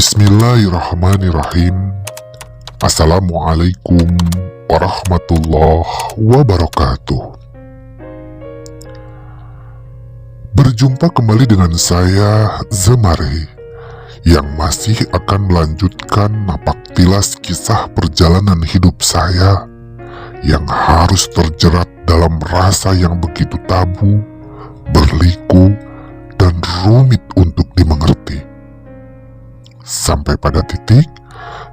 Bismillahirrahmanirrahim. Assalamualaikum warahmatullahi wabarakatuh. Berjumpa kembali dengan saya, Zemare, yang masih akan melanjutkan napak tilas kisah perjalanan hidup saya yang harus terjerat dalam rasa yang begitu tabu, berliku, dan rumit untuk dimengerti. Sampai pada titik,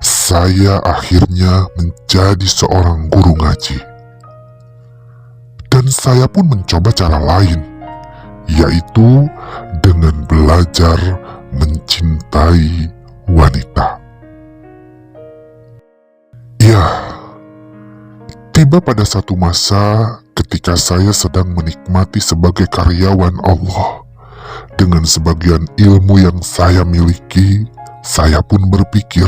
saya akhirnya menjadi seorang guru ngaji. Dan saya pun mencoba cara lain, yaitu dengan belajar mencintai wanita. Ya, tiba pada satu masa ketika saya sedang menikmati sebagai karyawan Allah dengan sebagian ilmu yang saya miliki. Saya pun berpikir,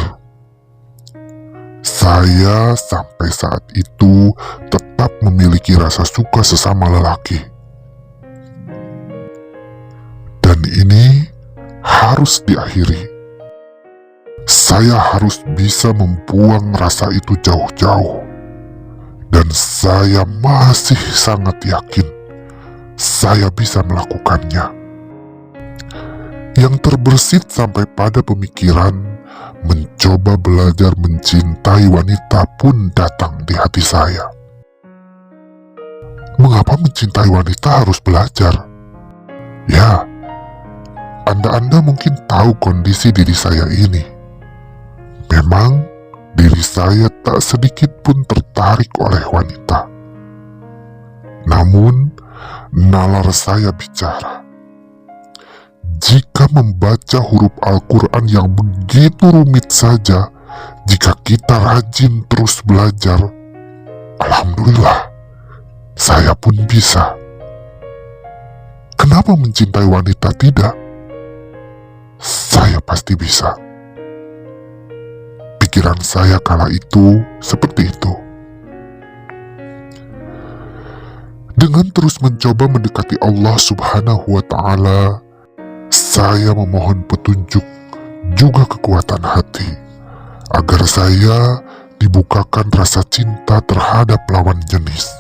saya sampai saat itu tetap memiliki rasa suka sesama lelaki. Dan ini harus diakhiri. Saya harus bisa membuang rasa itu jauh-jauh. Dan saya masih sangat yakin saya bisa melakukannya. Yang terbersit sampai pada pemikiran mencoba belajar mencintai wanita pun datang di hati saya. Mengapa mencintai wanita harus belajar? Ya, Anda mungkin tahu kondisi diri saya ini. Memang diri saya tak sedikit pun tertarik oleh wanita. Namun, nalar saya bicara. Jika membaca huruf Al-Quran yang begitu rumit saja, jika kita rajin terus belajar, alhamdulillah, saya pun bisa. Kenapa mencintai wanita tidak? Saya pasti bisa. Pikiran saya kala itu seperti itu. Dengan terus mencoba mendekati Allah Subhanahu wa Ta'ala, saya memohon petunjuk juga kekuatan hati agar saya dibukakan rasa cinta terhadap lawan jenis.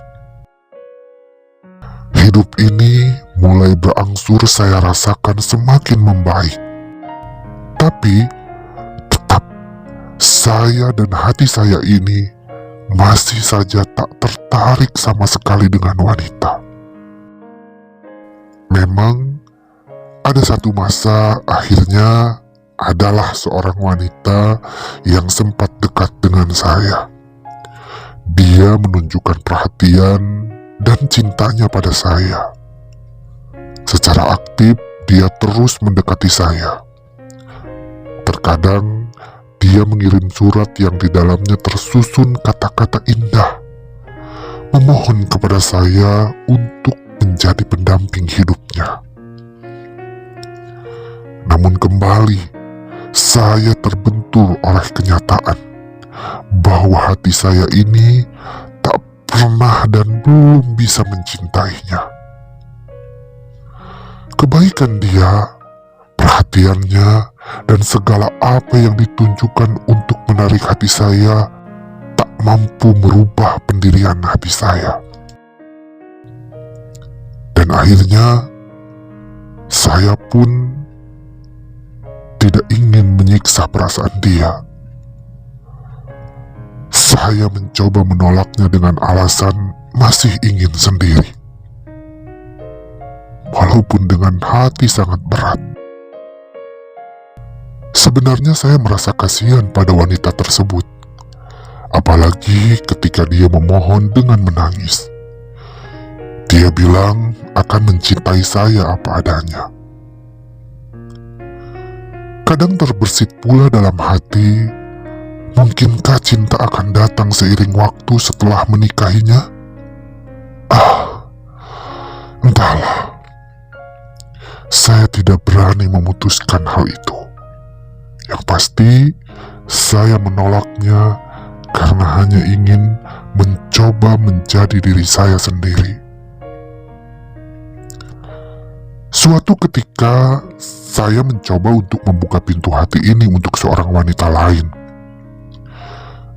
Hidup ini mulai berangsur saya rasakan semakin membaik. Tapi tetap saya dan hati saya ini masih saja tak tertarik sama sekali dengan wanita. Memang ada satu masa akhirnya adalah seorang wanita yang sempat dekat dengan saya. Dia menunjukkan perhatian dan cintanya pada saya. Secara aktif dia terus mendekati saya. Terkadang dia mengirim surat yang di dalamnya tersusun kata-kata indah, memohon kepada saya untuk menjadi pendamping hidupnya. Namun kembali, saya terbentur oleh kenyataan bahwa hati saya ini tak pernah dan belum bisa mencintainya. Kebaikan dia, perhatiannya, dan segala apa yang ditunjukkan untuk menarik hati saya tak mampu merubah pendirian hati saya. Dan akhirnya, saya pun tidak ingin menyiksa perasaan dia. Saya mencoba menolaknya dengan alasan masih ingin sendiri. Walaupun dengan hati sangat berat. Sebenarnya saya merasa kasihan pada wanita tersebut. Apalagi ketika dia memohon dengan menangis. Dia bilang akan mencintai saya apa adanya. Kadang terbersit pula dalam hati, mungkinkah cinta akan datang seiring waktu setelah menikahinya? Entahlah. Saya tidak berani memutuskan hal itu. Yang pasti, saya menolaknya karena hanya ingin mencoba menjadi diri saya sendiri. Suatu ketika, saya mencoba untuk membuka pintu hati ini untuk seorang wanita lain.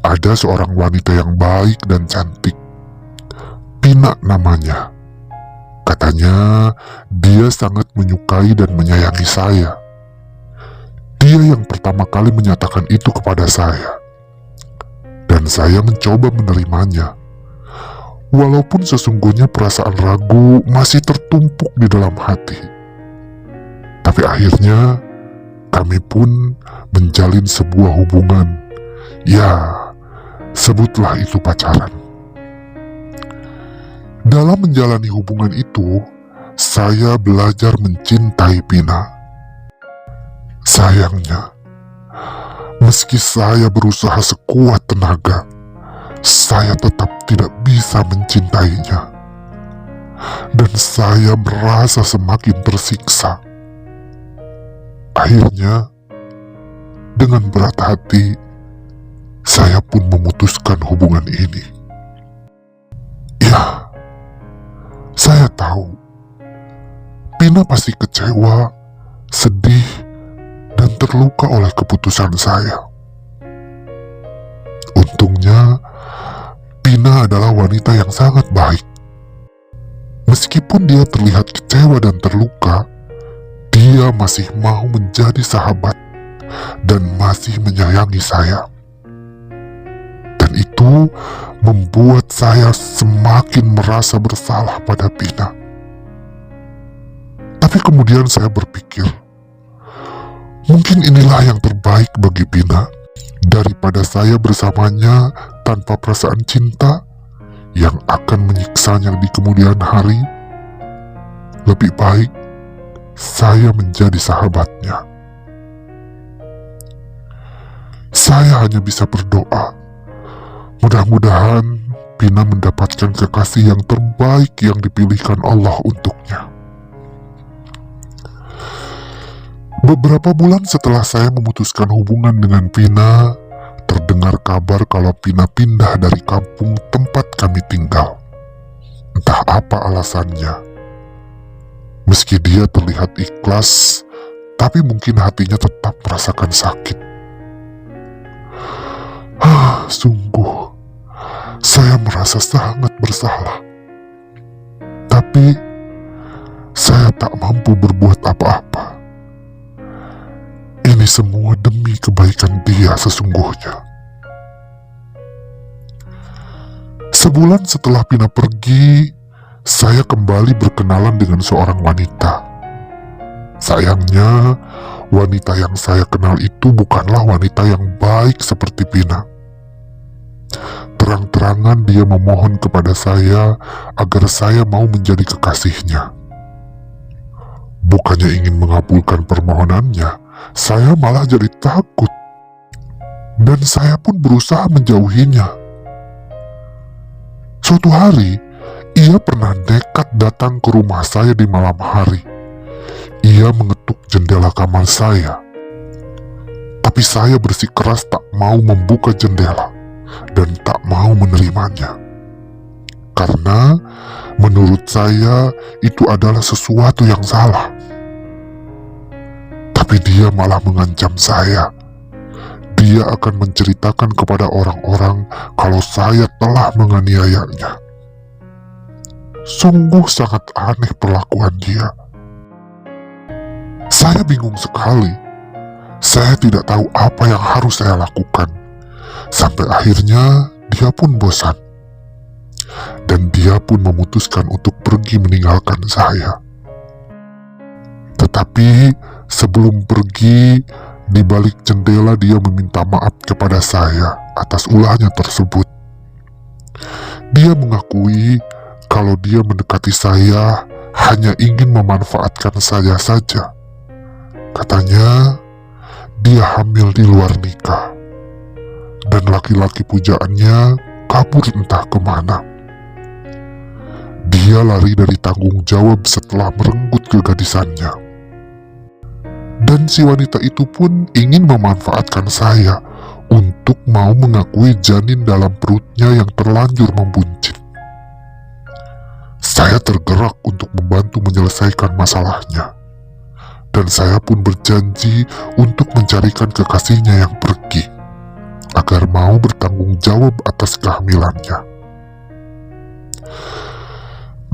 Ada seorang wanita yang baik dan cantik. Pina namanya. Katanya, dia sangat menyukai dan menyayangi saya. Dia yang pertama kali menyatakan itu kepada saya. Dan saya mencoba menerimanya. Walaupun sesungguhnya perasaan ragu masih tertumpuk di dalam hati. Tapi akhirnya, kami pun menjalin sebuah hubungan. Ya, sebutlah itu pacaran. Dalam menjalani hubungan itu, saya belajar mencintai Pina. Sayangnya, meski saya berusaha sekuat tenaga, saya tetap tidak bisa mencintainya. Dan saya merasa semakin tersiksa. Akhirnya, dengan berat hati, saya pun memutuskan hubungan ini. Ya, saya tahu, Pina pasti kecewa, sedih, dan terluka oleh keputusan saya. Untungnya, Pina adalah wanita yang sangat baik. Meskipun dia terlihat kecewa dan terluka, dia masih mau menjadi sahabat dan masih menyayangi saya. Dan itu membuat saya semakin merasa bersalah pada Pina. Tapi kemudian saya berpikir, mungkin inilah yang terbaik bagi Pina. Daripada saya bersamanya tanpa perasaan cinta yang akan menyiksanya di kemudian hari, lebih baik saya menjadi sahabatnya. Saya hanya bisa berdoa, mudah-mudahan Pina mendapatkan kekasih yang terbaik yang dipilihkan Allah untuknya. Beberapa bulan setelah saya memutuskan hubungan dengan Pina, terdengar kabar kalau Pina pindah dari kampung tempat kami tinggal. Entah apa alasannya. Meski dia terlihat ikhlas, tapi mungkin hatinya tetap merasakan sakit. Sungguh, saya merasa sangat bersalah. Tapi, saya tak mampu berbuat apa-apa. Ini semua demi kebaikan dia sesungguhnya. Sebulan setelah Pina pergi, saya kembali berkenalan dengan seorang wanita. Sayangnya, wanita yang saya kenal itu bukanlah wanita yang baik seperti Pina. Terang-terangan dia memohon kepada saya agar saya mau menjadi kekasihnya. Bukannya ingin mengabulkan permohonannya, saya malah jadi takut. Dan saya pun berusaha menjauhinya. Suatu hari, ia pernah nekat datang ke rumah saya di malam hari. Ia mengetuk jendela kamar saya. Tapi saya bersikeras tak mau membuka jendela dan tak mau menerimanya. Karena menurut saya itu adalah sesuatu yang salah. Tapi dia malah mengancam saya. Dia akan menceritakan kepada orang-orang kalau saya telah menganiayanya. Sungguh sangat aneh perlakuan dia. Saya bingung sekali. Saya tidak tahu apa yang harus saya lakukan. Sampai akhirnya dia pun bosan. Dan dia pun memutuskan untuk pergi meninggalkan saya. Tetapi sebelum pergi, di balik jendela dia meminta maaf kepada saya atas ulahnya tersebut. Dia mengakui kalau dia mendekati saya hanya ingin memanfaatkan saya saja. Katanya, dia hamil di luar nikah. Dan laki-laki pujaannya kabur entah kemana. Dia lari dari tanggung jawab setelah merenggut kegadisannya. Dan si wanita itu pun ingin memanfaatkan saya untuk mau mengakui janin dalam perutnya yang terlanjur membuncit. Saya tergerak untuk membantu menyelesaikan masalahnya, dan saya pun berjanji untuk mencarikan kekasihnya yang pergi, agar mau bertanggung jawab atas kehamilannya.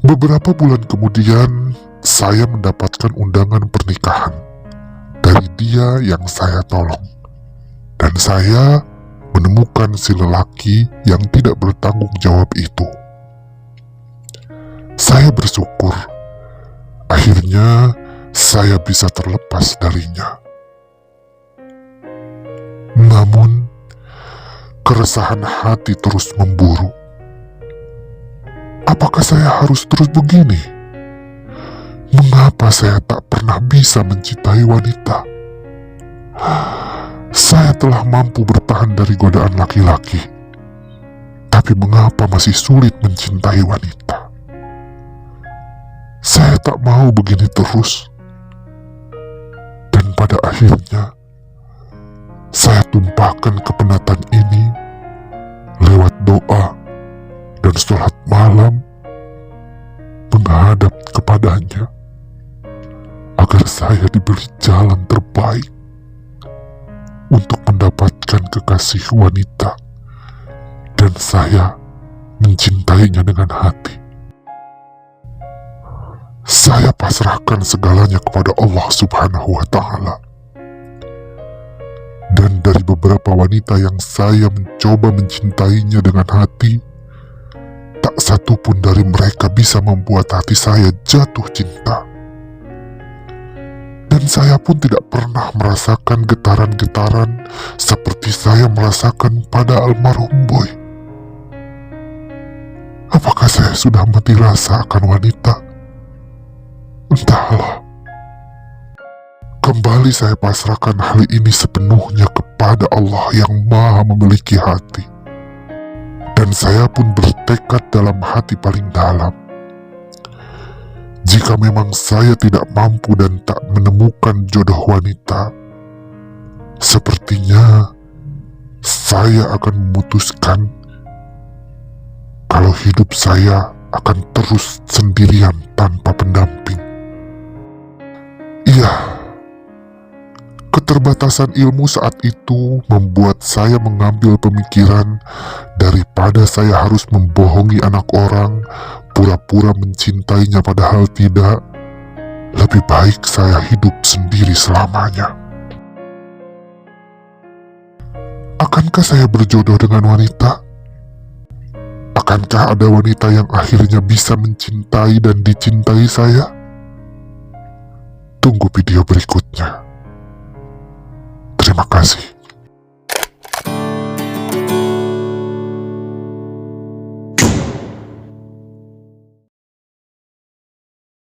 Beberapa bulan kemudian, saya mendapatkan undangan pernikahan dari dia yang saya tolong, dan saya menemukan si lelaki yang tidak bertanggung jawab itu. Saya bersyukur, akhirnya saya bisa terlepas darinya. Namun, keresahan hati terus memburu. Apakah saya harus terus begini? Mengapa saya tak pernah bisa mencintai wanita? Saya telah mampu bertahan dari godaan laki-laki, tapi mengapa masih sulit mencintai wanita? Saya tak mau begini terus. Dan pada akhirnya, saya tumpahkan kepenatan ini lewat doa dan sholat malam menghadap kepadanya, agar saya diberi jalan terbaik untuk mendapatkan kekasih wanita, dan saya mencintainya dengan hati. Saya pasrahkan segalanya kepada Allah Subhanahu wa Ta'ala. Dan dari beberapa wanita yang saya mencoba mencintainya dengan hati, tak satu pun dari mereka bisa membuat hati saya jatuh cinta. Dan saya pun tidak pernah merasakan getaran-getaran seperti saya merasakan pada almarhum Boy. Apakah saya sudah mati rasa akan wanita? Entahlah. Kembali saya pasrahkan hal ini sepenuhnya kepada Allah yang Maha memiliki hati. Dan saya pun bertekad dalam hati paling dalam, jika memang saya tidak mampu dan tak menemukan jodoh wanita, sepertinya saya akan memutuskan kalau hidup saya akan terus sendirian tanpa pendamping. Iya, keterbatasan ilmu saat itu membuat saya mengambil pemikiran, daripada saya harus membohongi anak orang, pura-pura mencintainya padahal tidak, lebih baik saya hidup sendiri selamanya. Akankah saya berjodoh dengan wanita? Akankah ada wanita yang akhirnya bisa mencintai dan dicintai saya? Tunggu video berikutnya. Terima kasih.